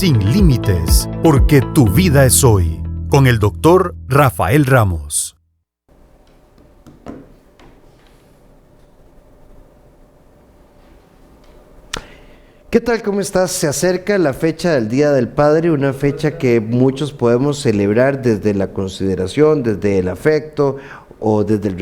sin límites, porque tu vida es hoy. Con el doctor Rafael Ramos. ¿Qué tal? ¿Cómo estás? Se acerca la fecha del Día del Padre, una fecha que muchos podemos celebrar desde la consideración, desde el afecto o desde el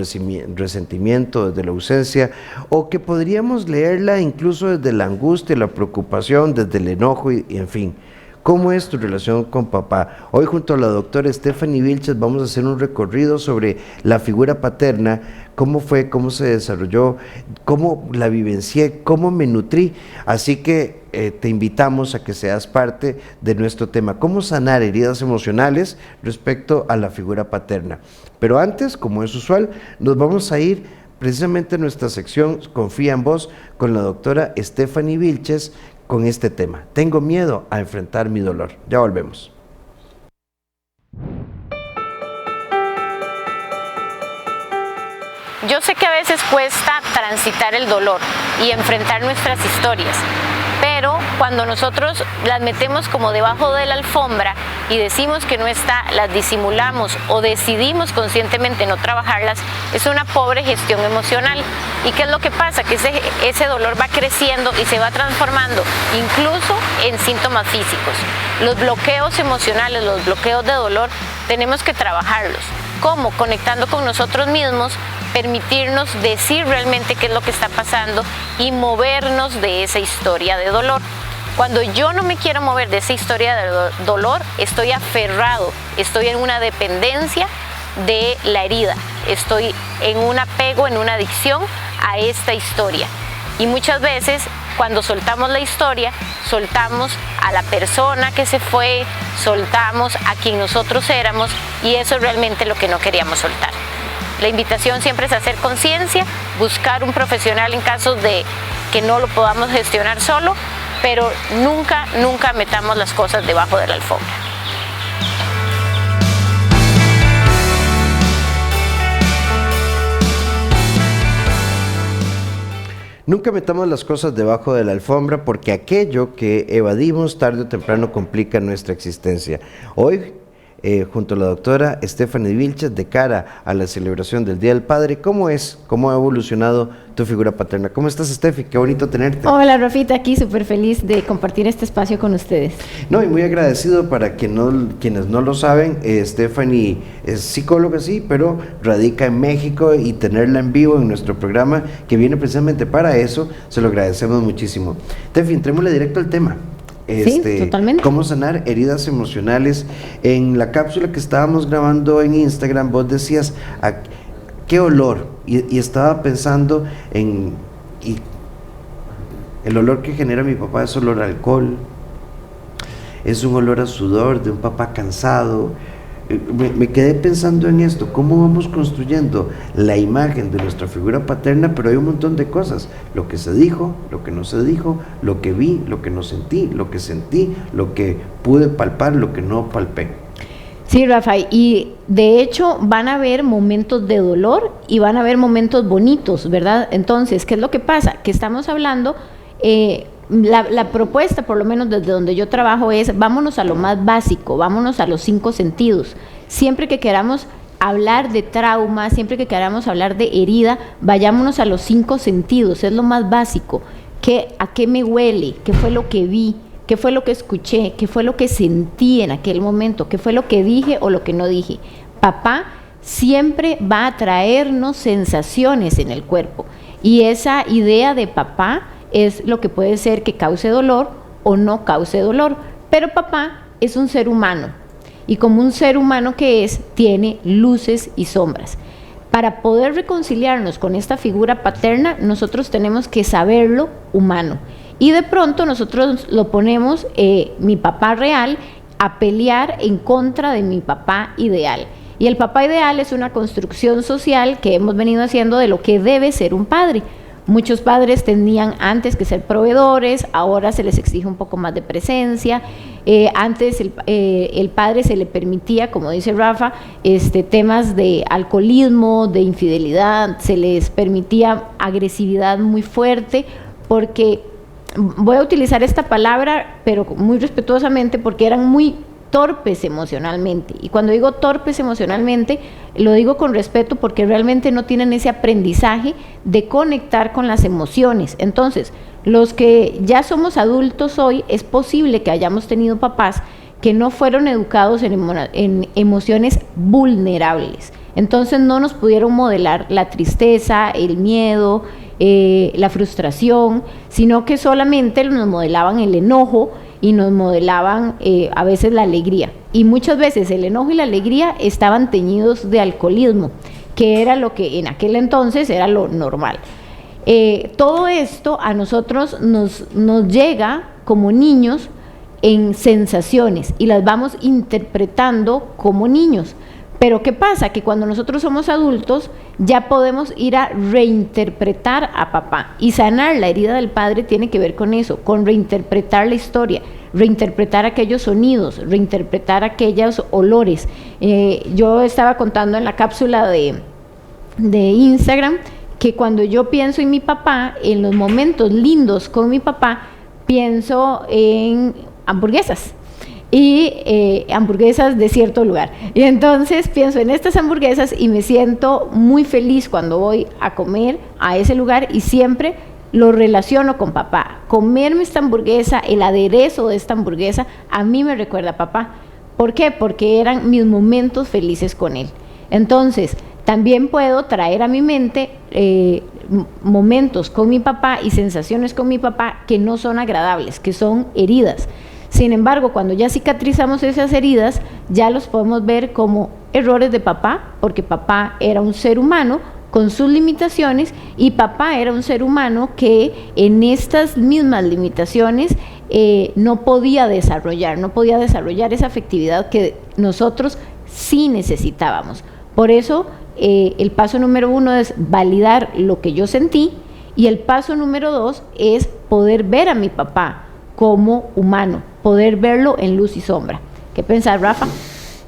resentimiento, desde la ausencia, o que podríamos leerla incluso desde la angustia, la preocupación, desde el enojo y en fin. ¿Cómo es tu relación con papá? Hoy junto a la doctora Stephanie Vilches vamos a hacer un recorrido sobre la figura paterna, cómo fue, cómo se desarrolló, cómo la vivencié, cómo me nutrí. Así que te invitamos a que seas parte de nuestro tema, cómo sanar heridas emocionales respecto a la figura paterna. Pero antes, como es usual, nos vamos a ir precisamente a nuestra sección Confía en Vos con la doctora Stephanie Vilches, con este tema. Tengo miedo a enfrentar mi dolor. Ya volvemos. Yo sé que a veces cuesta transitar el dolor y enfrentar nuestras historias, pero cuando nosotros las metemos como debajo de la alfombra y decimos que no está, las disimulamos o decidimos conscientemente no trabajarlas, es una pobre gestión emocional. ¿Y qué es lo que pasa? Que ese dolor va creciendo y se va transformando incluso en síntomas físicos. Los bloqueos emocionales, los bloqueos de dolor, tenemos que trabajarlos. ¿Cómo? Conectando con nosotros mismos, permitirnos decir realmente qué es lo que está pasando y movernos de esa historia de dolor. Cuando yo no me quiero mover de esa historia de dolor, estoy aferrado, estoy en una dependencia de la herida, estoy en un apego, en una adicción a esta historia. Y muchas veces cuando soltamos la historia, soltamos a la persona que se fue, soltamos a quien nosotros éramos, y eso es realmente lo que no queríamos soltar. La invitación siempre es hacer conciencia, buscar un profesional en casos de que no lo podamos gestionar solo, pero nunca metamos las cosas debajo de la alfombra. Nunca metamos las cosas debajo de la alfombra, porque aquello que evadimos tarde o temprano complica nuestra existencia. Hoy, junto a la doctora Stephanie Vilches, de cara a la celebración del Día del Padre, ¿cómo ha evolucionado tu figura paterna? ¿Cómo estás, Steffi? Qué bonito tenerte. Hola, Rafita, aquí súper feliz de compartir este espacio con ustedes. No, y muy agradecido para quienes no lo saben, Stephanie es psicóloga, sí, pero radica en México, y tenerla en vivo en nuestro programa, que viene precisamente para eso, se lo agradecemos muchísimo. Steffi, entrémosle directo al tema. Sí, totalmente. Cómo sanar heridas emocionales. En la cápsula que estábamos grabando en Instagram, vos decías, ¿qué olor? Y estaba pensando en el olor que genera mi papá es olor a alcohol, es un olor a sudor de un papá cansado. Me quedé pensando en esto, cómo vamos construyendo la imagen de nuestra figura paterna, pero hay un montón de cosas, lo que se dijo, lo que no se dijo, lo que vi, lo que no sentí, lo que sentí, lo que pude palpar, lo que no palpé. Sí, Rafa, y de hecho van a haber momentos de dolor y van a haber momentos bonitos, ¿verdad? Entonces, ¿qué es lo que pasa? Que estamos hablando, la propuesta, por lo menos desde donde yo trabajo, es vámonos a lo más básico, vámonos a los 5 sentidos. Siempre que queramos hablar de trauma, siempre que queramos hablar de herida, vayámonos a los 5 sentidos, es lo más básico. ¿A qué me huele? ¿Qué fue lo que vi? ¿Qué fue lo que escuché? ¿Qué fue lo que sentí en aquel momento? ¿Qué fue lo que dije o lo que no dije? Papá siempre va a traernos sensaciones en el cuerpo, y esa idea de papá es lo que puede ser que cause dolor o no cause dolor, pero papá es un ser humano, y como un ser humano que es, tiene luces y sombras. Para poder reconciliarnos con esta figura paterna, nosotros tenemos que saberlo humano, y de pronto nosotros lo ponemos, mi papá real, a pelear en contra de mi papá ideal. Y el papá ideal es una construcción social que hemos venido haciendo de lo que debe ser un padre. Muchos padres tenían antes que ser proveedores, ahora se les exige un poco más de presencia. Antes el padre se le permitía, como dice Rafa, temas de alcoholismo, de infidelidad, se les permitía agresividad muy fuerte, porque voy a utilizar esta palabra, pero muy respetuosamente, porque eran muy torpes emocionalmente. Y cuando digo torpes emocionalmente, lo digo con respeto porque realmente no tienen ese aprendizaje de conectar con las emociones. Entonces, los que ya somos adultos hoy, es posible que hayamos tenido papás que no fueron educados en emociones vulnerables. Entonces no nos pudieron modelar la tristeza, el miedo, la frustración, sino que solamente nos modelaban el enojo y nos modelaban a veces la alegría. Y muchas veces el enojo y la alegría estaban teñidos de alcoholismo, que era lo que en aquel entonces era lo normal. Todo esto a nosotros nos llega como niños en sensaciones y las vamos interpretando como niños. Pero ¿qué pasa? Que cuando nosotros somos adultos ya podemos ir a reinterpretar a papá, y sanar la herida del padre tiene que ver con eso, con reinterpretar la historia, reinterpretar aquellos sonidos, reinterpretar aquellos olores. Yo estaba contando en la cápsula de Instagram que cuando yo pienso en mi papá, en los momentos lindos con mi papá, pienso en hamburguesas. Y hamburguesas de cierto lugar. Y entonces pienso en estas hamburguesas y me siento muy feliz cuando voy a comer a ese lugar, y siempre lo relaciono con papá. Comerme esta hamburguesa, el aderezo de esta hamburguesa, a mí me recuerda a papá. ¿Por qué? Porque eran mis momentos felices con él. Entonces, también puedo traer a mi mente momentos con mi papá y sensaciones con mi papá que no son agradables, que son heridas. Sin embargo, cuando ya cicatrizamos esas heridas, ya los podemos ver como errores de papá, porque papá era un ser humano con sus limitaciones, y papá era un ser humano que en estas mismas limitaciones no podía desarrollar esa afectividad que nosotros sí necesitábamos. Por eso, el paso número 1 es validar lo que yo sentí, y el paso número 2 es poder ver a mi papá como humano, poder verlo en luz y sombra. ¿Qué pensás, Rafa?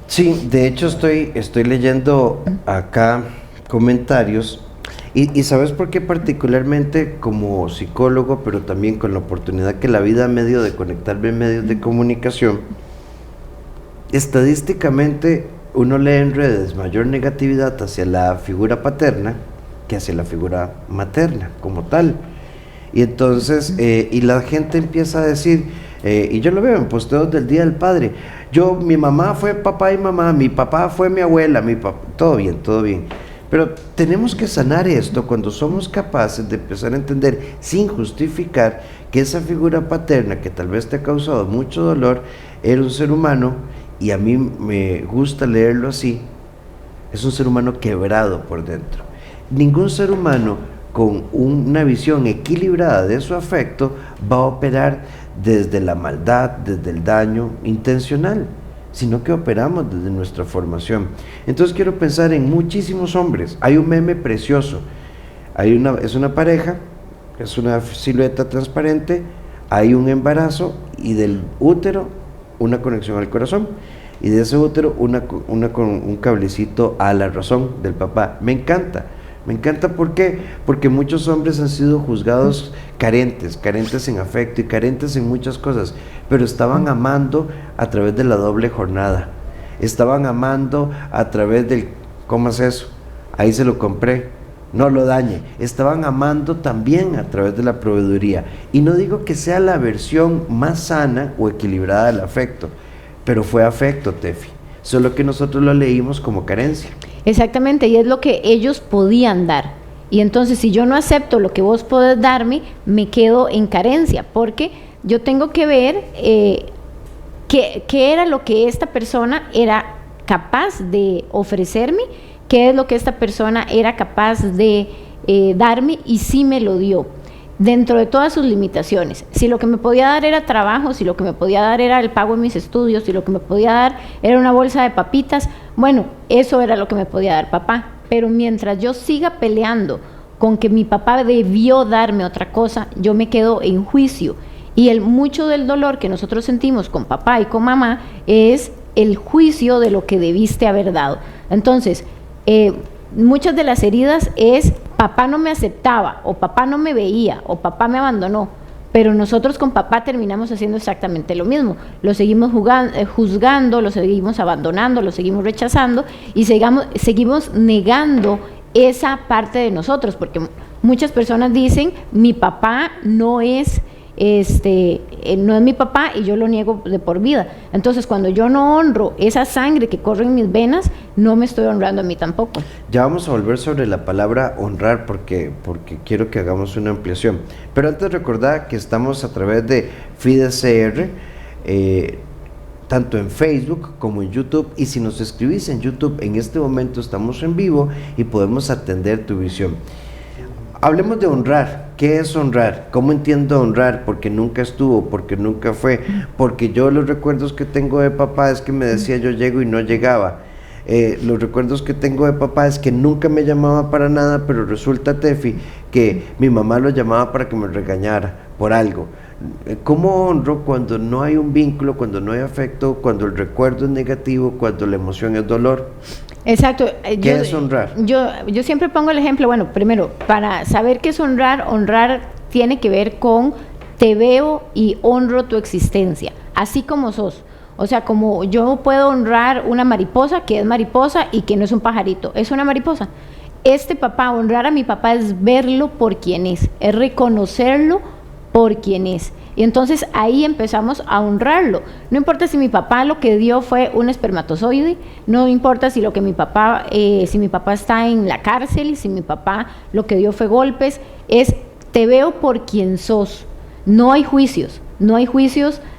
Sí, de hecho estoy leyendo acá comentarios y ¿sabes por qué? Particularmente como psicólogo, pero también con la oportunidad que la vida me dio de conectarme en medios de comunicación, estadísticamente uno lee en redes mayor negatividad hacia la figura paterna que hacia la figura materna como tal. Y entonces, y la gente empieza a decir, y yo lo veo en posteos del Día del Padre, mi mamá fue papá y mamá, mi papá fue mi abuela, todo bien. Pero tenemos que sanar esto cuando somos capaces de empezar a entender, sin justificar, que esa figura paterna que tal vez te ha causado mucho dolor, era un ser humano, y a mí me gusta leerlo así, es un ser humano quebrado por dentro. Ningún ser humano con una visión equilibrada de su afecto va a operar desde la maldad, desde el daño intencional, sino que operamos desde nuestra formación. Entonces quiero pensar en muchísimos hombres. Hay un meme precioso, es una pareja, es una silueta transparente, hay un embarazo, y del útero una conexión al corazón, y de ese útero un cablecito a la razón del papá. Me encanta. ¿Por qué? Porque muchos hombres han sido juzgados carentes en afecto y carentes en muchas cosas, pero estaban amando a través de la doble jornada, estaban amando a través del ¿cómo es eso? Ahí se lo compré, no lo dañe. Estaban amando también a través de la proveeduría, y no digo que sea la versión más sana o equilibrada del afecto, pero fue afecto, Tefi, solo que nosotros lo leímos como carencia. Exactamente, y es lo que ellos podían dar. Y entonces, si yo no acepto lo que vos podés darme, me quedo en carencia, porque yo tengo que ver qué era lo que esta persona era capaz de ofrecerme, qué es lo que esta persona era capaz de darme, y sí me lo dio, dentro de todas sus limitaciones. Si lo que me podía dar era trabajo, si lo que me podía dar era el pago de mis estudios, si lo que me podía dar era una bolsa de papitas, bueno, eso era lo que me podía dar papá. Pero mientras yo siga peleando con que mi papá debió darme otra cosa, yo me quedo en juicio. Y mucho del dolor que nosotros sentimos con papá y con mamá es el juicio de lo que debiste haber dado. Entonces, muchas de las heridas es papá no me aceptaba, o papá no me veía, o papá me abandonó. pero nosotros con papá terminamos haciendo exactamente lo mismo, lo seguimos juzgando, lo seguimos abandonando, lo seguimos rechazando y seguimos negando esa parte de nosotros, porque muchas personas dicen, mi papá no es mi papá y yo lo niego de por vida. Entonces, cuando yo no honro esa sangre que corre en mis venas, no me estoy honrando a mí tampoco. Ya vamos a volver sobre la palabra honrar porque quiero que hagamos una ampliación. Pero antes recordar que estamos a través de FidesCR, tanto en Facebook como en YouTube, y si nos escribís en YouTube, en este momento estamos en vivo y podemos atender tu visión. Hablemos de honrar. ¿Qué es honrar? ¿Cómo entiendo honrar? Porque nunca estuvo, porque nunca fue, porque yo los recuerdos que tengo de papá es que me decía yo llego y no llegaba. Los recuerdos que tengo de papá es que nunca me llamaba para nada, pero resulta, Tefi, que mi mamá lo llamaba para que me regañara por algo. ¿Cómo honro cuando no hay un vínculo, cuando no hay afecto, cuando el recuerdo es negativo, cuando la emoción es dolor? Exacto. ¿Qué es honrar? Yo siempre pongo el ejemplo, bueno, primero, para saber qué es honrar, honrar tiene que ver con te veo y honro tu existencia, así como sos. O sea, como yo puedo honrar una mariposa que es mariposa y que no es un pajarito, es una mariposa. Honrar a mi papá es verlo por quien es reconocerlo por quien es. Y entonces ahí empezamos a honrarlo. No importa si mi papá lo que dio fue un espermatozoide, no importa si mi papá está en la cárcel, si mi papá lo que dio fue golpes, te veo por quien sos. No hay juicios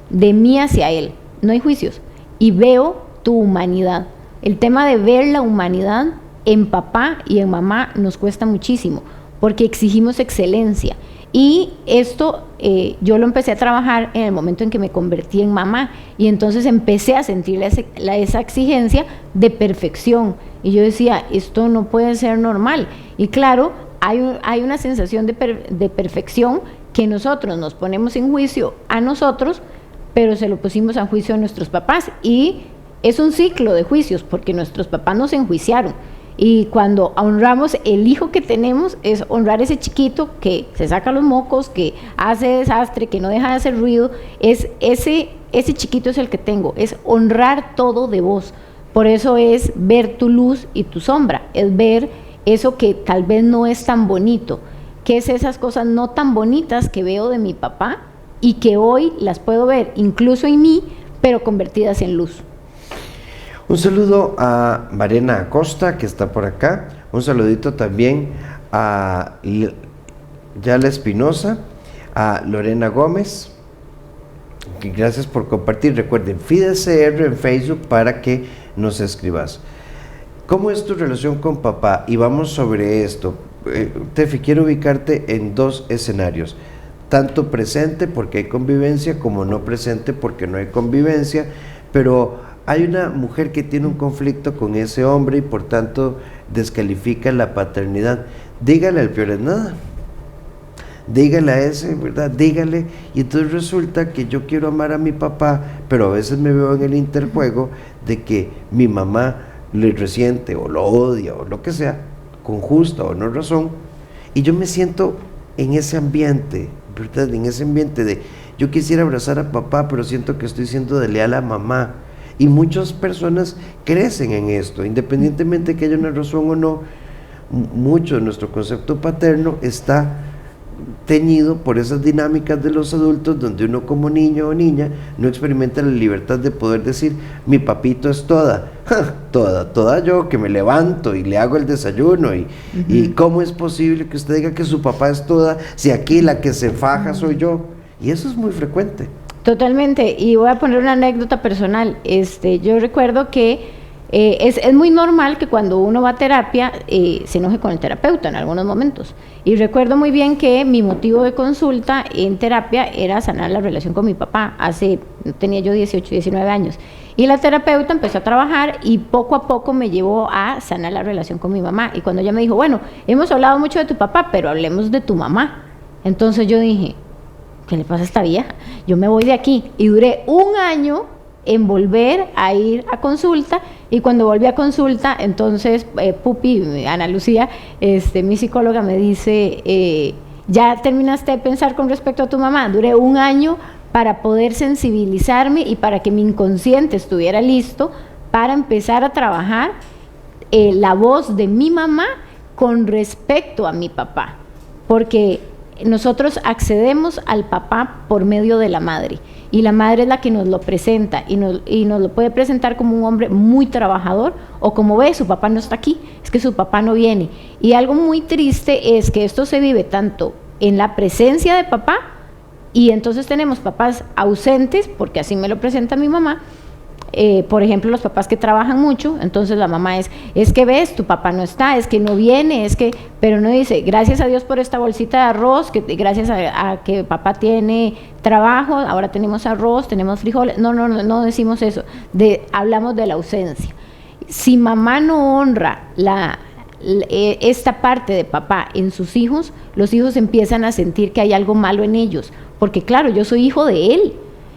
de mí hacia él, no hay juicios. Y veo tu humanidad. El tema de ver la humanidad en papá y en mamá nos cuesta muchísimo, porque exigimos excelencia. Y esto yo lo empecé a trabajar en el momento en que me convertí en mamá, y entonces empecé a sentir esa exigencia de perfección, y yo decía, esto no puede ser normal. Y claro, hay una sensación de perfección que nosotros nos ponemos en juicio a nosotros, pero se lo pusimos a juicio a nuestros papás, y es un ciclo de juicios, porque nuestros papás nos enjuiciaron. Y cuando honramos el hijo que tenemos, es honrar ese chiquito que se saca los mocos, que hace desastre, que no deja de hacer ruido. Ese chiquito es el que tengo, es honrar todo de vos. Por eso es ver tu luz y tu sombra, es ver eso que tal vez no es tan bonito, que es esas cosas no tan bonitas que veo de mi papá y que hoy las puedo ver incluso en mí, pero convertidas en luz. Un saludo a Mariana Acosta, que está por acá. Un saludito también a Yala Espinosa, a Lorena Gómez. Gracias por compartir. Recuerden, FidesCR en Facebook para que nos escribas. ¿Cómo es tu relación con papá? Y vamos sobre esto. Tefi, quiero ubicarte en dos escenarios. Tanto presente porque hay convivencia, como no presente porque no hay convivencia, pero hay una mujer que tiene un conflicto con ese hombre y por tanto descalifica la paternidad. Dígale al peor es nada. Dígale a ese, ¿verdad? Dígale. Y entonces resulta que yo quiero amar a mi papá, pero a veces me veo en el interjuego de que mi mamá le resiente o lo odia o lo que sea, con justa o no razón, y yo me siento en ese ambiente, ¿verdad? En ese ambiente de yo quisiera abrazar a papá, pero siento que estoy siendo desleal a mamá. Y muchas personas crecen en esto, independientemente de que haya una razón o no. Mucho de nuestro concepto paterno está teñido por esas dinámicas de los adultos, donde uno como niño o niña no experimenta la libertad de poder decir, mi papito es toda yo, que me levanto y le hago el desayuno, y cómo es posible que usted diga que su papá es toda, si aquí la que se faja soy yo. Y eso es muy frecuente. Totalmente, y voy a poner una anécdota personal. Yo recuerdo que es muy normal que cuando uno va a terapia se enoje con el terapeuta en algunos momentos. Y recuerdo muy bien que mi motivo de consulta en terapia era sanar la relación con mi papá. Tenía yo 18, 19 años. Y la terapeuta empezó a trabajar y poco a poco me llevó a sanar la relación con mi mamá. Y cuando ella me dijo, bueno, hemos hablado mucho de tu papá, pero hablemos de tu mamá. Entonces yo dije, ¿qué le pasa a esta vieja? Yo me voy de aquí. Y duré un año en volver a ir a consulta, y cuando volví a consulta, entonces Pupi, Ana Lucía, mi psicóloga, me dice, ¿Ya terminaste de pensar con respecto a tu mamá? Duré 1 año para poder sensibilizarme y para que mi inconsciente estuviera listo para empezar a trabajar la voz de mi mamá con respecto a mi papá, porque nosotros accedemos al papá por medio de la madre, y la madre es la que nos lo presenta, y nos lo puede presentar como un hombre muy trabajador, o como ve, su papá no está aquí, es que su papá no viene. Y algo muy triste es que esto se vive tanto en la presencia de papá, y entonces tenemos papás ausentes, porque así me lo presenta mi mamá. Por ejemplo, los papás que trabajan mucho, entonces la mamá es que ves, tu papá no está, es que no viene, pero no dice, gracias a Dios por esta bolsita de arroz, que gracias a que papá tiene trabajo, ahora tenemos arroz, tenemos frijoles. No decimos eso, hablamos de la ausencia. Si mamá no honra esta parte de papá en sus hijos, los hijos empiezan a sentir que hay algo malo en ellos, porque claro, yo soy hijo de él.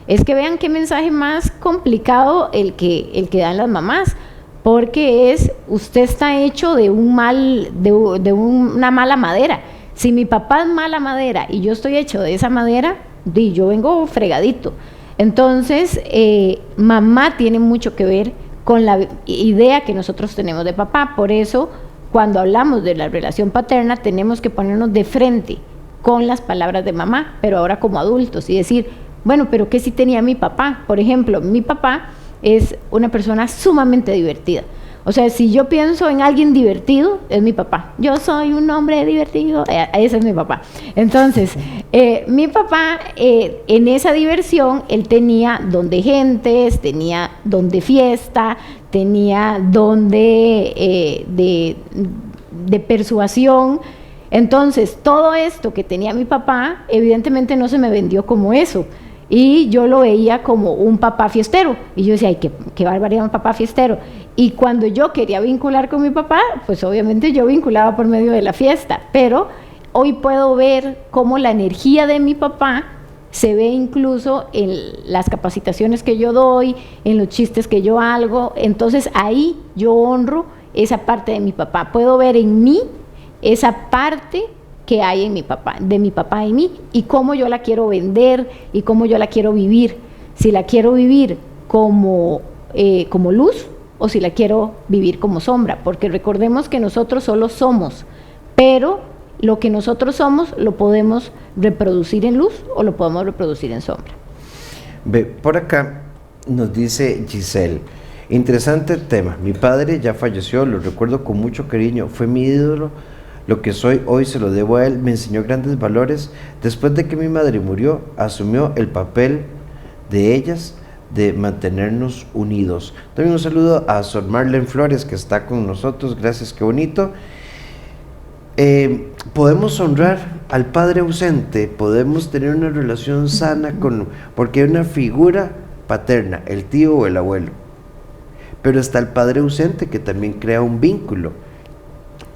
Es que vean qué mensaje más complicado el que dan las mamás, porque usted está hecho de una mala madera. Si mi papá es mala madera y yo estoy hecho de esa madera, yo vengo fregadito. Entonces, mamá tiene mucho que ver con la idea que nosotros tenemos de papá. Por eso, cuando hablamos de la relación paterna, tenemos que ponernos de frente con las palabras de mamá, pero ahora como adultos, y decir, bueno, pero ¿qué sí tenía mi papá? Por ejemplo, mi papá es una persona sumamente divertida. O sea, si yo pienso en alguien divertido, es mi papá. Yo soy un hombre divertido, ese es mi papá. Entonces, mi papá, en esa diversión, él tenía don de gentes, tenía don de fiesta, tenía don de persuasión. Entonces, todo esto que tenía mi papá, evidentemente no se me vendió como eso. Y yo lo veía como un papá fiestero. Y yo decía, ay, qué barbaridad, un papá fiestero. Y cuando yo quería vincular con mi papá, pues obviamente yo vinculaba por medio de la fiesta. Pero hoy puedo ver cómo la energía de mi papá se ve incluso en las capacitaciones que yo doy, en los chistes que yo hago. Entonces ahí yo honro esa parte de mi papá. Puedo ver en mí esa parte que hay en de mi papá en mí, y cómo yo la quiero vender y cómo yo la quiero vivir. Si la quiero vivir como luz, o si la quiero vivir como sombra, porque recordemos que nosotros solo somos, pero lo que nosotros somos lo podemos reproducir en luz o lo podemos reproducir en sombra. Por acá nos dice Giselle, interesante tema, mi padre ya falleció, lo recuerdo con mucho cariño, fue mi ídolo. Lo que soy hoy se lo debo a él, me enseñó grandes valores. Después de que mi madre murió, asumió el papel de ellas de mantenernos unidos. También un saludo a Sor Marlene Flores, que está con nosotros, gracias, qué bonito. Podemos honrar al padre ausente, podemos tener una relación sana porque hay una figura paterna, el tío o el abuelo. Pero está el padre ausente que también crea un vínculo.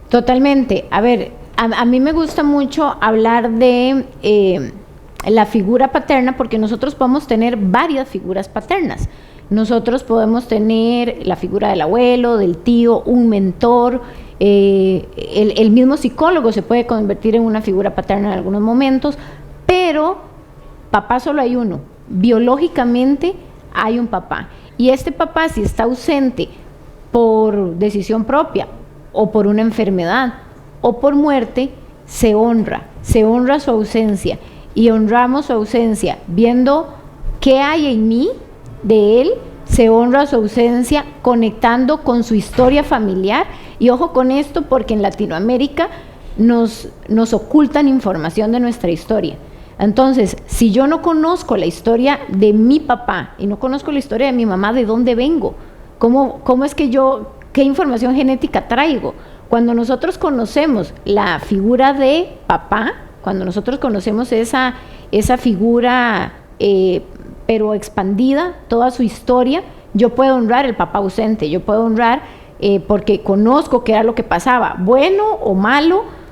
Totalmente. A ver, a mí me gusta mucho hablar de la figura paterna, porque nosotros podemos tener varias figuras paternas. Nosotros podemos tener la figura del abuelo, del tío, un mentor, el mismo psicólogo se puede convertir en una figura paterna en algunos momentos, pero papá solo hay uno. Biológicamente hay un papá, y este papá, si está ausente por decisión propia, o por una enfermedad, o por muerte, se honra su ausencia, y honramos su ausencia viendo qué hay en mí de él. Se honra su ausencia conectando con su historia familiar, y ojo con esto, porque en Latinoamérica nos ocultan información de nuestra historia. Entonces, si yo no conozco la historia de mi papá y no conozco la historia de mi mamá, ¿de dónde vengo? ¿Cómo es que qué información genética traigo? Cuando nosotros conocemos la figura de papá, cuando nosotros conocemos esa figura, pero expandida, toda su historia, yo puedo honrar el papá ausente, yo puedo honrar porque conozco qué era lo que pasaba, bueno o malo.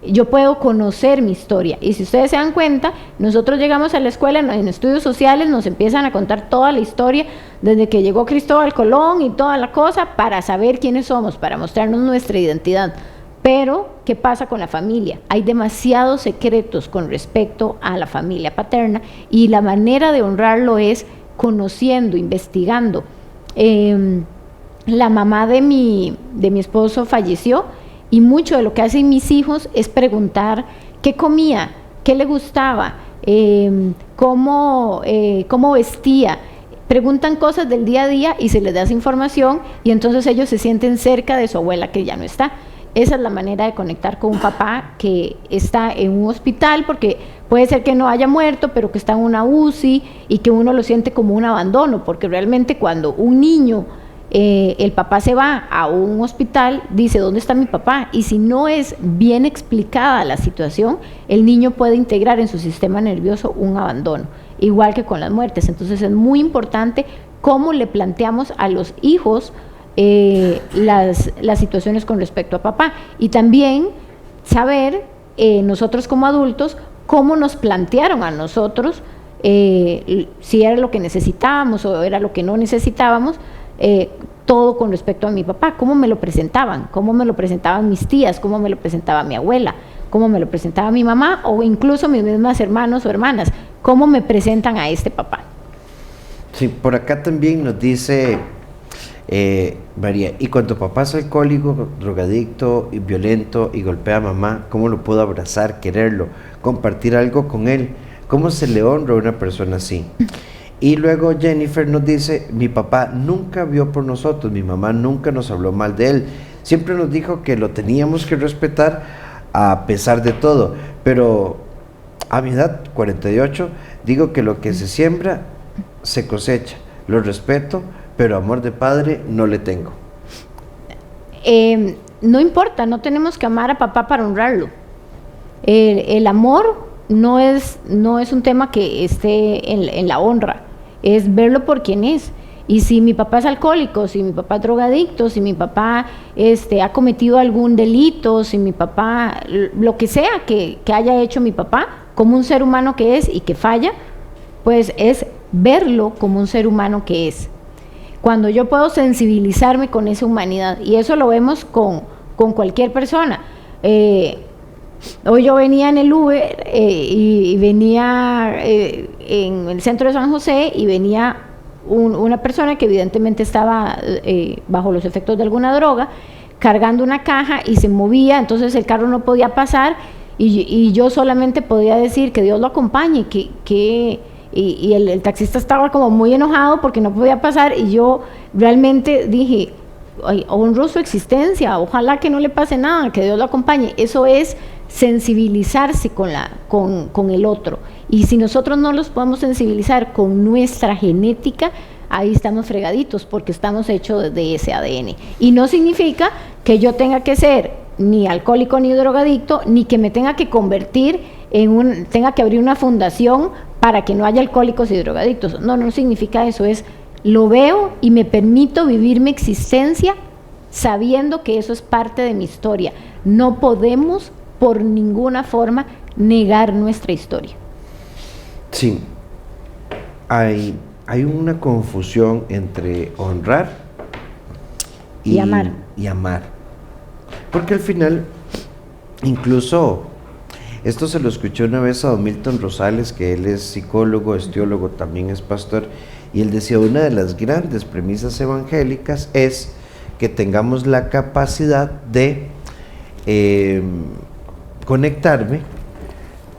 Yo puedo conocer mi historia, y si ustedes se dan cuenta, nosotros llegamos a la escuela, en estudios sociales nos empiezan a contar toda la historia desde que llegó Cristóbal Colón y toda la cosa, para saber quiénes somos, para mostrarnos nuestra identidad. Pero, ¿qué pasa con la familia? Hay demasiados secretos con respecto a la familia paterna y la manera de honrarlo es conociendo, investigando. La mamá de mi esposo falleció y mucho de lo que hacen mis hijos es preguntar qué comía, qué le gustaba, cómo vestía. Preguntan cosas del día a día y se les da esa información y entonces ellos se sienten cerca de su abuela que ya no está. Esa es la manera de conectar con un papá que está en un hospital, porque puede ser que no haya muerto, pero que está en una UCI y que uno lo siente como un abandono, porque realmente cuando un niño, el papá se va a un hospital, dice, ¿dónde está mi papá? Y si no es bien explicada la situación, el niño puede integrar en su sistema nervioso un abandono, igual que con las muertes. Entonces es muy importante cómo le planteamos a los hijos las situaciones con respecto a papá, y también saber nosotros como adultos cómo nos plantearon a nosotros, si era lo que necesitábamos o era lo que no necesitábamos, todo con respecto a mi papá, cómo me lo presentaban mis tías, cómo me lo presentaba mi abuela, cómo me lo presentaba mi mamá o incluso mis mismas hermanos o hermanas, cómo me presentan a este papá. Sí, por acá también nos dice María, y cuando papá es alcohólico, drogadicto y violento y golpea a mamá, ¿cómo lo puedo abrazar, quererlo, compartir algo con él? ¿Cómo se le honra a una persona así? Y luego Jennifer nos dice, mi papá nunca vio por nosotros, mi mamá nunca nos habló mal de él, siempre nos dijo que lo teníamos que respetar a pesar de todo, pero a mi edad, 48, digo que lo que se siembra, se cosecha, lo respeto, pero amor de padre no le tengo. No importa, no tenemos que amar a papá para honrarlo. El amor no es un tema que esté en la honra, es verlo por quien es. Y si mi papá es alcohólico, si mi papá es drogadicto, si mi papá ha cometido algún delito, si mi papá, lo que sea que haya hecho mi papá, como un ser humano que es y que falla, pues es verlo como un ser humano que es. Cuando yo puedo sensibilizarme con esa humanidad, y eso lo vemos con cualquier persona. Hoy yo venía en el Uber y venía en el centro de San José y venía una persona que evidentemente estaba bajo los efectos de alguna droga, cargando una caja y se movía, entonces el carro no podía pasar y yo solamente podía decir que Dios lo acompañe, y el taxista estaba como muy enojado porque no podía pasar y yo realmente dije, honro su existencia, ojalá que no le pase nada, que Dios lo acompañe. Eso es sensibilizarse con el otro, y si nosotros no los podemos sensibilizar con nuestra genética, ahí estamos fregaditos porque estamos hechos de ese ADN, y no significa que yo tenga que ser ni alcohólico ni drogadicto, ni que me tenga que convertir tenga que abrir una fundación para que no haya alcohólicos y drogadictos. No significa eso, es lo veo y me permito vivir mi existencia sabiendo que eso es parte de mi historia. No podemos por ninguna forma negar nuestra historia. Sí, hay una confusión entre honrar y amar. Porque al final, incluso, esto se lo escuché una vez a don Milton Rosales, que él es psicólogo, es teólogo, también es pastor, y él decía, una de las grandes premisas evangélicas es que tengamos la capacidad de conectarme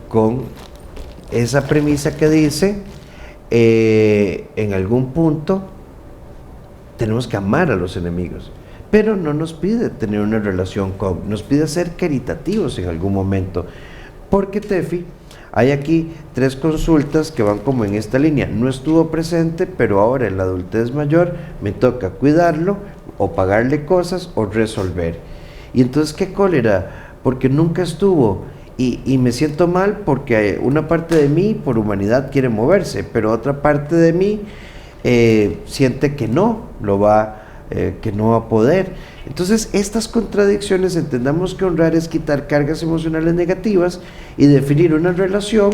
con esa premisa que dice, en algún punto tenemos que amar a los enemigos, pero no nos pide tener una relación nos pide ser caritativos en algún momento, porque Tefi, hay aquí 3 consultas que van como en esta línea, no estuvo presente, pero ahora en la adultez mayor me toca cuidarlo, o pagarle cosas, o resolver, y entonces qué cólera, porque nunca estuvo, y me siento mal porque una parte de mí por humanidad quiere moverse, pero otra parte de mí siente que no que no va a poder. Entonces estas contradicciones, entendamos que honrar es quitar cargas emocionales negativas y definir una relación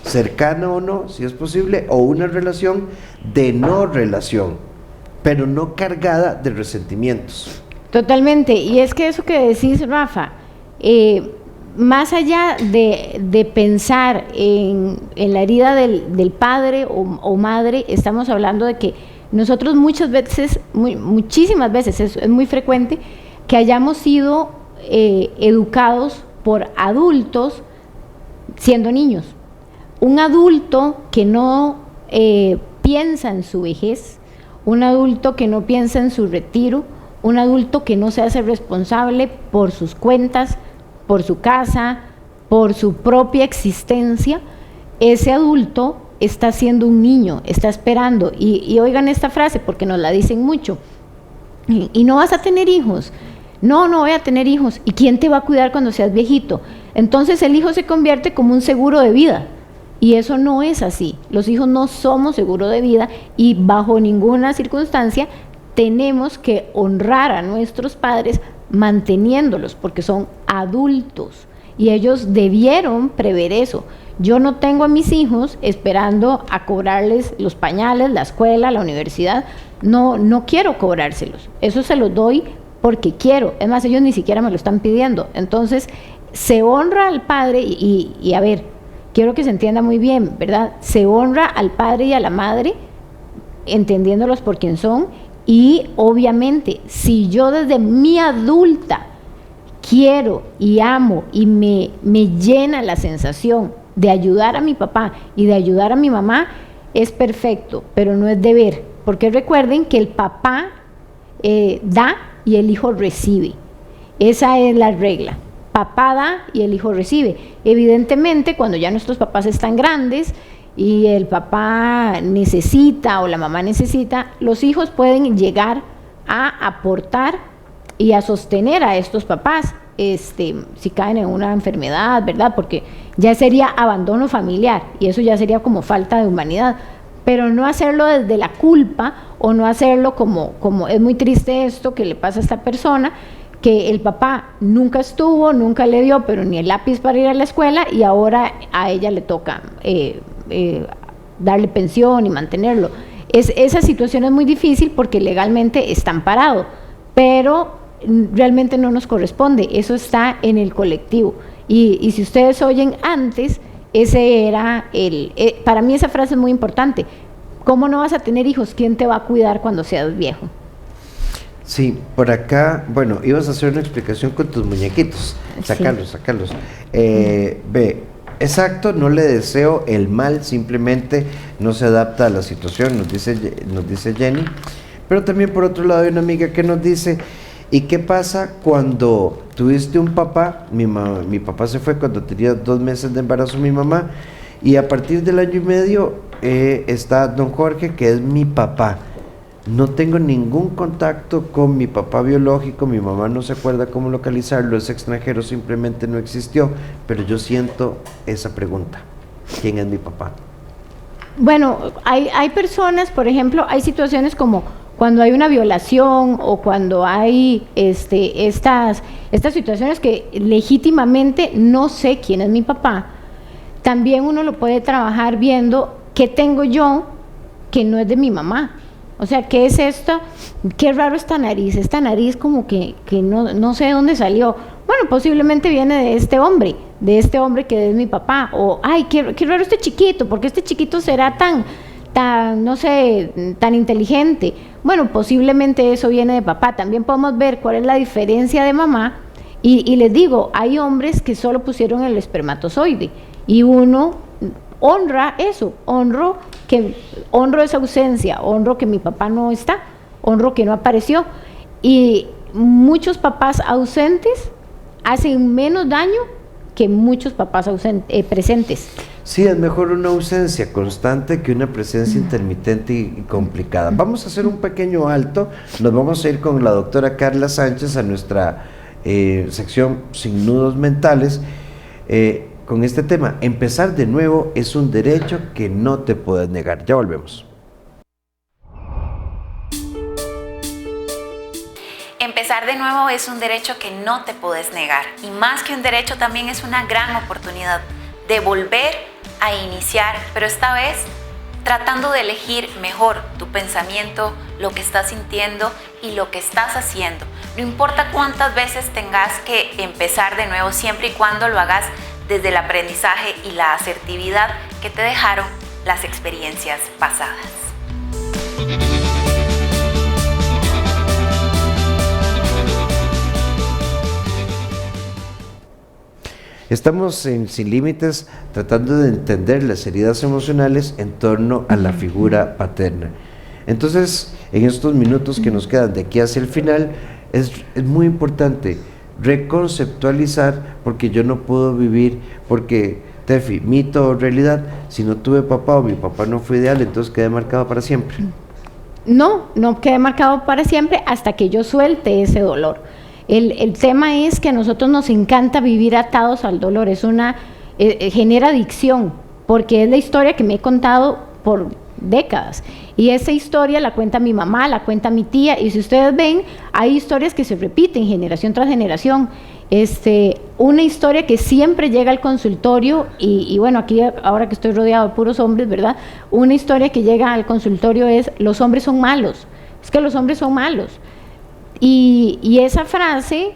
cercana o no, si es posible, o una relación de no relación, pero no cargada de resentimientos. Totalmente, y es que eso que decís, Rafa, más allá de pensar en la herida del padre o madre, estamos hablando de que nosotros muchas veces, muchísimas veces, es muy frecuente que hayamos sido educados por adultos siendo niños. Un adulto que no piensa en su vejez, un adulto que no piensa en su retiro, un adulto que no se hace responsable por sus cuentas, por su casa, por su propia existencia, ese adulto está siendo un niño, está esperando, y oigan esta frase porque nos la dicen mucho, y no vas a tener hijos, no voy a tener hijos, ¿y quién te va a cuidar cuando seas viejito? Entonces el hijo se convierte como un seguro de vida, y eso no es así. Los hijos no somos seguro de vida, y bajo ninguna circunstancia tenemos que honrar a nuestros padres manteniéndolos, porque son adultos y ellos debieron prever eso. Yo no tengo a mis hijos esperando a cobrarles los pañales, la escuela, la universidad. No quiero cobrárselos, eso se los doy porque quiero. Es más, ellos ni siquiera me lo están pidiendo. Entonces se honra al padre y a ver, quiero que se entienda muy bien, ¿verdad? Se honra al padre y a la madre entendiéndolos por quien son. Y obviamente, si yo desde mi adulta quiero y amo y me llena la sensación de ayudar a mi papá y de ayudar a mi mamá, es perfecto, pero no es deber, porque recuerden que el papá da y el hijo recibe. Esa es la regla. Papá da y el hijo recibe. Evidentemente, cuando ya nuestros papás están grandes y el papá necesita o la mamá necesita, los hijos pueden llegar a aportar y a sostener a estos papás, si caen en una enfermedad, ¿verdad? Porque ya sería abandono familiar y eso ya sería como falta de humanidad, pero no hacerlo desde la culpa o no hacerlo como es muy triste esto que le pasa a esta persona, que el papá nunca estuvo, nunca le dio, pero ni el lápiz para ir a la escuela y ahora a ella le toca darle pensión y mantenerlo. Esa situación es muy difícil porque legalmente está amparado, pero realmente no nos corresponde, eso está en el colectivo. Y si ustedes oyen antes, ese era para mí esa frase es muy importante. ¿Cómo no vas a tener hijos? ¿Quién te va a cuidar cuando seas viejo? Sí, por acá, bueno, ibas a hacer una explicación con tus muñequitos. Sácalos. Ve, exacto, no le deseo el mal, simplemente no se adapta a la situación, nos dice Jenny. Pero también por otro lado hay una amiga que nos dice, ¿y qué pasa cuando tuviste un papá? Mi papá se fue cuando tenía 2 meses de embarazo mi mamá, y a partir del año y medio está don Jorge, que es mi papá. No tengo ningún contacto con mi papá biológico, mi mamá no se acuerda cómo localizarlo, es extranjero, simplemente no existió, pero yo siento esa pregunta, ¿quién es mi papá? Bueno, hay personas, por ejemplo, hay situaciones como cuando hay una violación o cuando hay estas situaciones que legítimamente no sé quién es mi papá. También uno lo puede trabajar viendo qué tengo yo que no es de mi mamá. O sea, ¿qué es esto? Qué raro esta nariz como que no sé de dónde salió. Bueno, posiblemente viene de este hombre que es mi papá. O, ay, qué raro este chiquito, ¿por qué este chiquito será tan, no sé, tan inteligente? Bueno, posiblemente eso viene de papá. También podemos ver cuál es la diferencia de mamá. Y les digo, hay hombres que solo pusieron el espermatozoide y uno honra eso, honro esa ausencia, honro que mi papá no está, honro que no apareció. Y muchos papás ausentes hacen menos daño que muchos papás presentes. Sí, es mejor una ausencia constante que una presencia intermitente y complicada. Vamos a hacer un pequeño alto, nos vamos a ir con la doctora Carla Sánchez a nuestra sección Sin Nudos Mentales, con este tema. Empezar de nuevo es un derecho que no te puedes negar. Ya volvemos. Empezar de nuevo es un derecho que no te puedes negar, y más que un derecho también es una gran oportunidad de volver a iniciar, pero esta vez tratando de elegir mejor tu pensamiento, lo que estás sintiendo y lo que estás haciendo. No importa cuántas veces tengas que empezar de nuevo, siempre y cuando lo hagas desde el aprendizaje y la asertividad que te dejaron las experiencias pasadas. Estamos en Sin Límites tratando de entender las heridas emocionales en torno a la figura paterna. Entonces, en estos minutos que nos quedan de aquí hacia el final, es muy importante reconceptualizar, porque yo no puedo vivir, porque, Tefi, mito o realidad, si no tuve papá o mi papá no fue ideal, entonces quedé marcado para siempre. No quedé marcado para siempre hasta que yo suelte ese dolor. El tema es que a nosotros nos encanta vivir atados al dolor, genera adicción, porque es la historia que me he contado por décadas, y esa historia la cuenta mi mamá, la cuenta mi tía, y si ustedes ven, hay historias que se repiten generación tras generación. Una historia que siempre llega al consultorio, y bueno, aquí ahora que estoy rodeado de puros hombres, ¿verdad? Una historia que llega al consultorio es: los hombres son malos, es que los hombres son malos. Y esa frase,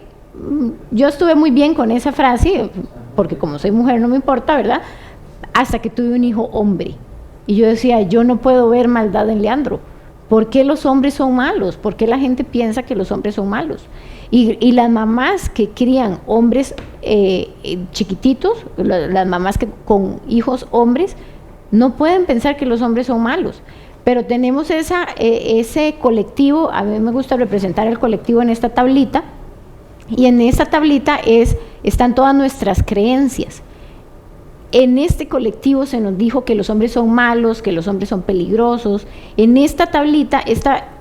yo estuve muy bien con esa frase, porque como soy mujer no me importa, ¿verdad? Hasta que tuve un hijo hombre. Y yo decía, yo no puedo ver maldad en Leandro. ¿Por qué los hombres son malos? ¿Por qué la gente piensa que los hombres son malos? Y las mamás que crían hombres chiquititos, las mamás con hijos hombres, no pueden pensar que los hombres son malos. Pero tenemos ese colectivo. A mí me gusta representar el colectivo en esta tablita, y en esta tablita están todas nuestras creencias. En este colectivo se nos dijo que los hombres son malos, que los hombres son peligrosos. En esta tablita,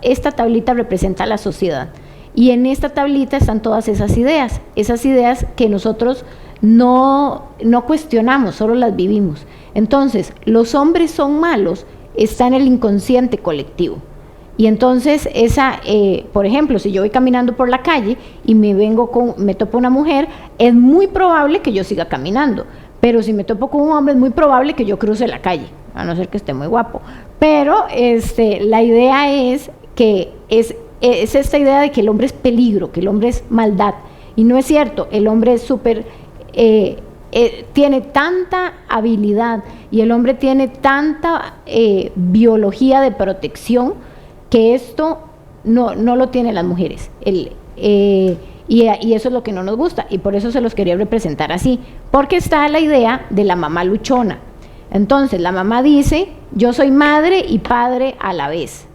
esta tablita representa a la sociedad, y en esta tablita están todas esas ideas que nosotros no cuestionamos, solo las vivimos. Entonces, los hombres son malos está en el inconsciente colectivo. Y entonces por ejemplo, si yo voy caminando por la calle y me topo una mujer, es muy probable que yo siga caminando, pero si me topo con un hombre es muy probable que yo cruce la calle, a no ser que esté muy guapo. Pero la idea es que es esta idea de que el hombre es peligro, que el hombre es maldad, y no es cierto. El hombre es súper tiene tanta habilidad, y el hombre tiene tanta biología de protección, que esto no lo tienen las mujeres. Y eso es lo que no nos gusta, y por eso se los quería representar así, porque está la idea de la mamá luchona. Entonces la mamá dice: yo soy madre y padre a la vez.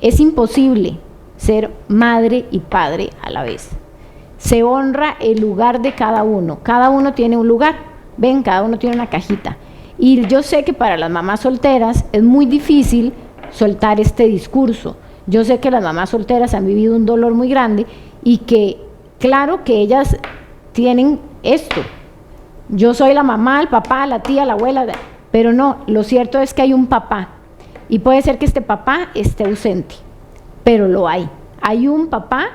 Es imposible ser madre y padre a la vez. Se honra el lugar de cada uno tiene un lugar, ven, cada uno tiene una cajita. Y yo sé que para las mamás solteras es muy difícil soltar este discurso. Yo sé que las mamás solteras han vivido un dolor muy grande, y que claro que ellas tienen esto: yo soy la mamá, el papá, la tía, la abuela, pero no, lo cierto es que hay un papá, y puede ser que este papá esté ausente, pero hay un papá.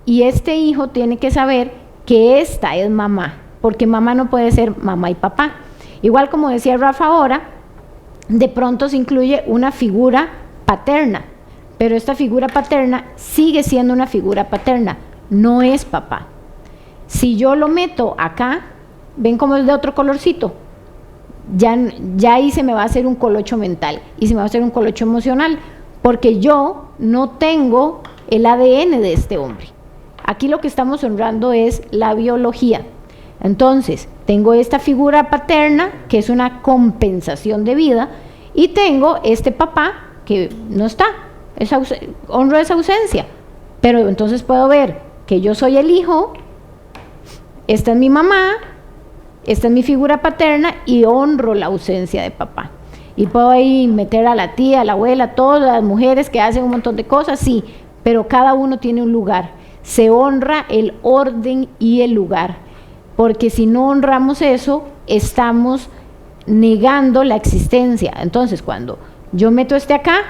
Y este hijo tiene que saber que esta es mamá, porque mamá no puede ser mamá y papá. Igual, como decía Rafa ahora, de pronto se incluye una figura paterna, pero esta figura paterna sigue siendo una figura paterna, no es papá. Si yo lo meto acá, ven cómo es de otro colorcito, ya ahí se me va a hacer un colocho mental, y se me va a hacer un colocho emocional, porque yo no tengo el ADN de este hombre. Aquí lo que estamos honrando es la biología. Entonces, tengo esta figura paterna, que es una compensación de vida, y tengo este papá que no está, honro esa ausencia. Pero entonces puedo ver que yo soy el hijo, esta es mi mamá, esta es mi figura paterna, y honro la ausencia de papá. Y puedo ahí meter a la tía, a la abuela, todas las mujeres que hacen un montón de cosas, sí, pero cada uno tiene un lugar. Se honra el orden y el lugar, porque si no honramos eso, estamos negando la existencia. Entonces, cuando yo meto acá,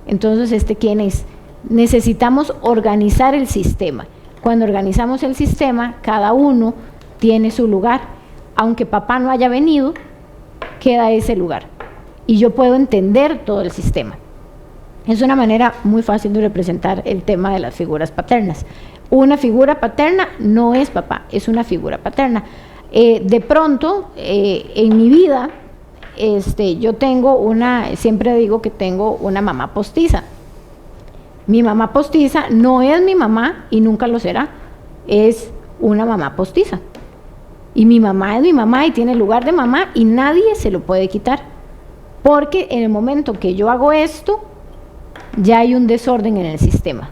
entonces ¿quién es? Necesitamos organizar el sistema. Cuando organizamos el sistema, cada uno tiene su lugar. Aunque papá no haya venido, queda ese lugar, y yo puedo entender todo el sistema. Es una manera muy fácil de representar el tema de las figuras paternas. Una figura paterna no es papá, es una figura paterna. De pronto, en mi vida, yo tengo siempre digo que tengo una mamá postiza. Mi mamá postiza no es mi mamá y nunca lo será, es una mamá postiza. Y mi mamá es mi mamá y tiene lugar de mamá y nadie se lo puede quitar. Porque en el momento que yo hago esto, ya hay un desorden en el sistema.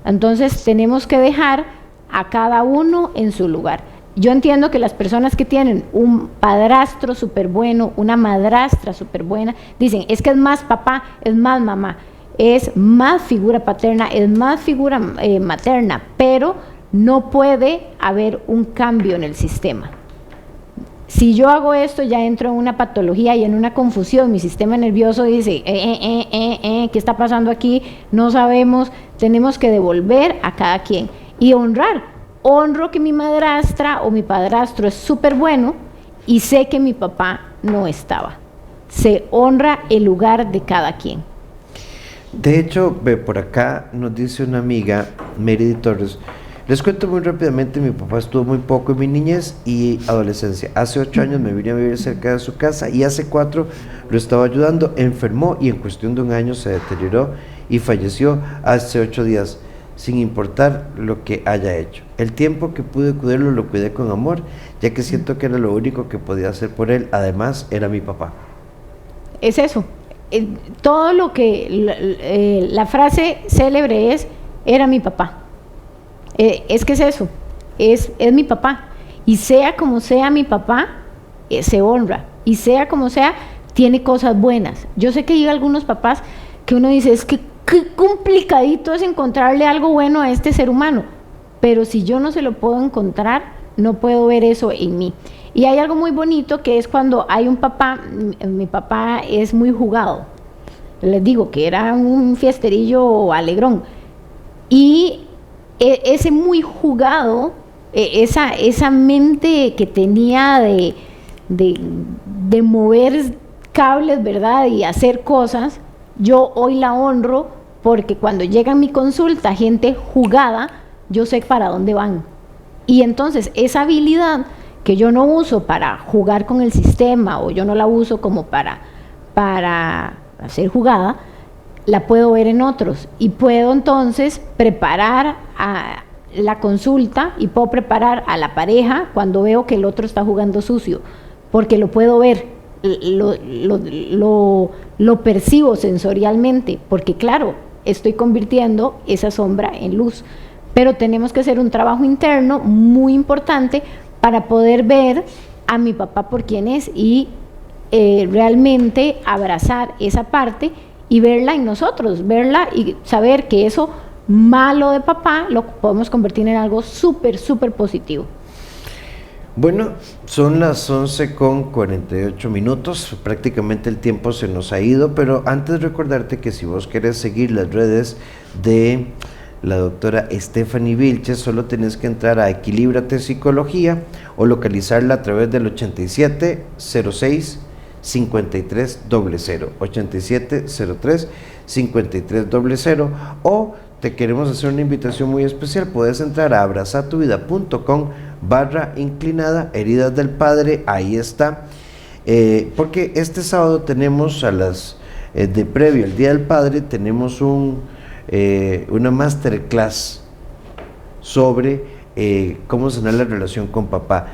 Entonces tenemos que dejar a cada uno en su lugar. Yo entiendo que las personas que tienen un padrastro súper bueno, una madrastra súper buena, dicen, es que es más papá, es más mamá, es más figura paterna, es más figura materna, pero no puede haber un cambio en el sistema. Si yo hago esto, ya entro en una patología y en una confusión. Mi sistema nervioso dice, ¿qué está pasando aquí? No sabemos, tenemos que devolver a cada quien y honrar. Honro que mi madrastra o mi padrastro es súper bueno y sé que mi papá no estaba. Se honra el lugar de cada quien. De hecho, por acá nos dice una amiga, Meridi Torres, les cuento muy rápidamente, mi papá estuvo muy poco en mi niñez y adolescencia. Hace 8 años me vine a vivir cerca de su casa y hace 4 lo estaba ayudando, enfermó y en cuestión de 1 año se deterioró y falleció hace 8 días, sin importar lo que haya hecho. El tiempo que pude cuidarlo lo cuidé con amor, ya que siento que era lo único que podía hacer por él, además era mi papá. Es eso, todo lo que, la frase célebre es, era mi papá. Es que es eso, es mi papá, y sea como sea mi papá, se honra, y sea como sea, tiene cosas buenas. Yo sé que hay algunos papás que uno dice, es que qué complicadito es encontrarle algo bueno a este ser humano, pero si yo no se lo puedo encontrar, no puedo ver eso en mí. Y hay algo muy bonito que es cuando hay un papá, mi papá es muy jugado, les digo que era un fiesterillo alegrón, y ese muy jugado, esa mente que tenía de mover cables, ¿verdad? Y hacer cosas, yo hoy la honro porque cuando llega a mi consulta gente jugada, yo sé para dónde van. Y entonces esa habilidad que yo no uso para jugar con el sistema o yo no la uso como para hacer jugada, la puedo ver en otros y puedo entonces preparar a la consulta y puedo preparar a la pareja cuando veo que el otro está jugando sucio, porque lo puedo ver, lo percibo sensorialmente, porque claro, estoy convirtiendo esa sombra en luz, pero tenemos que hacer un trabajo interno muy importante para poder ver a mi papá por quien es y realmente abrazar esa parte y verla en nosotros, verla y saber que eso malo de papá lo podemos convertir en algo súper, súper positivo. Bueno, son las 11:48, prácticamente el tiempo se nos ha ido, pero antes recordarte que si vos querés seguir las redes de la doctora Stephanie Vilches, solo tenés que entrar a Equilíbrate Psicología o localizarla a través del 8706-5300, 8703-5300, o te queremos hacer una invitación muy especial. Puedes entrar a abrazatuvida.com/inclinada heridas del padre, ahí está, porque este sábado tenemos a las de previo al Día del Padre, tenemos una masterclass sobre cómo sanar la relación con papá.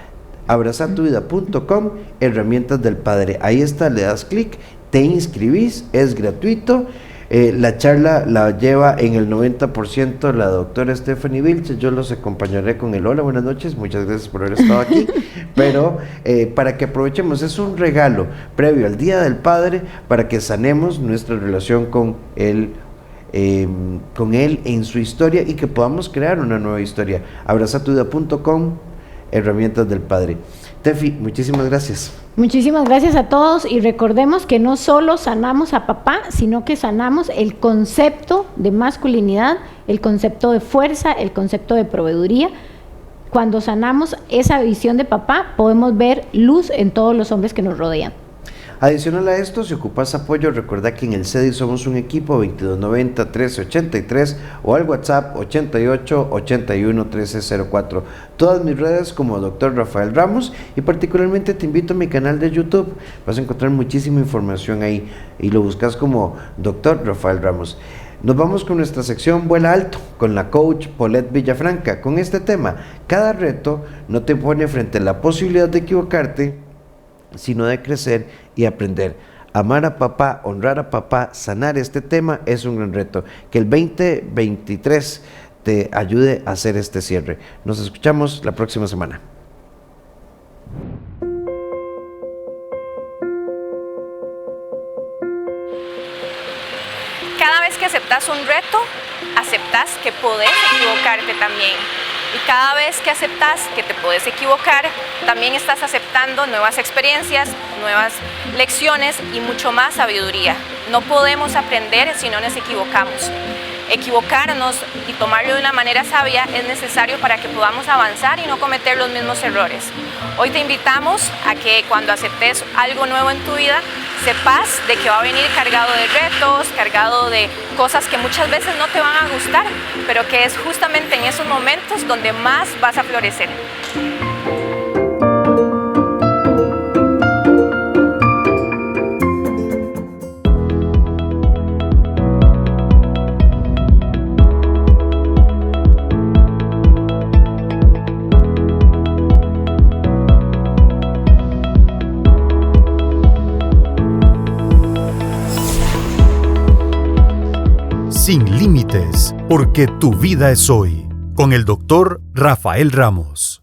Abrazatuvida.com, herramientas del padre, ahí está, le das clic, te inscribís, es gratuito. La charla la lleva en el 90% la doctora Stephanie Vilches. Yo los acompañaré con el hola, buenas noches, muchas gracias por haber estado aquí, pero para que aprovechemos, es un regalo previo al Día del Padre para que sanemos nuestra relación con él en su historia y que podamos crear una nueva historia. Abrazatuvida.com, herramientas del padre. Tefi, muchísimas gracias. Muchísimas gracias a todos y recordemos que no solo sanamos a papá, sino que sanamos el concepto de masculinidad, el concepto de fuerza, el concepto de proveeduría. Cuando sanamos esa visión de papá, podemos ver luz en todos los hombres que nos rodean. Adicional a esto, si ocupas apoyo, recuerda que en el CEDI somos un equipo 2290-1383 o al WhatsApp 88-81-1304. Todas mis redes como Dr. Rafael Ramos, y particularmente te invito a mi canal de YouTube. Vas a encontrar muchísima información ahí y lo buscas como Dr. Rafael Ramos. Nos vamos con nuestra sección Vuela Alto, con la coach Paulette Villafranca, con este tema: cada reto no te pone frente a la posibilidad de equivocarte, sino de crecer y aprender. Amar a papá, honrar a papá, sanar este tema es un gran reto. Que el 2023 te ayude a hacer este cierre. Nos escuchamos la próxima semana. Cada vez que aceptas un reto, aceptas que podés equivocarte también. Y cada vez que aceptas que te puedes equivocar, también estás aceptando nuevas experiencias, nuevas lecciones y mucho más sabiduría. No podemos aprender si no nos equivocamos. Equivocarnos y tomarlo de una manera sabia es necesario para que podamos avanzar y no cometer los mismos errores. Hoy te invitamos a que cuando aceptes algo nuevo en tu vida, sepas de que va a venir cargado de retos, cargado de cosas que muchas veces no te van a gustar, pero que es justamente en esos momentos donde más vas a florecer. Sin límites, porque tu vida es hoy, con el doctor Rafael Ramos.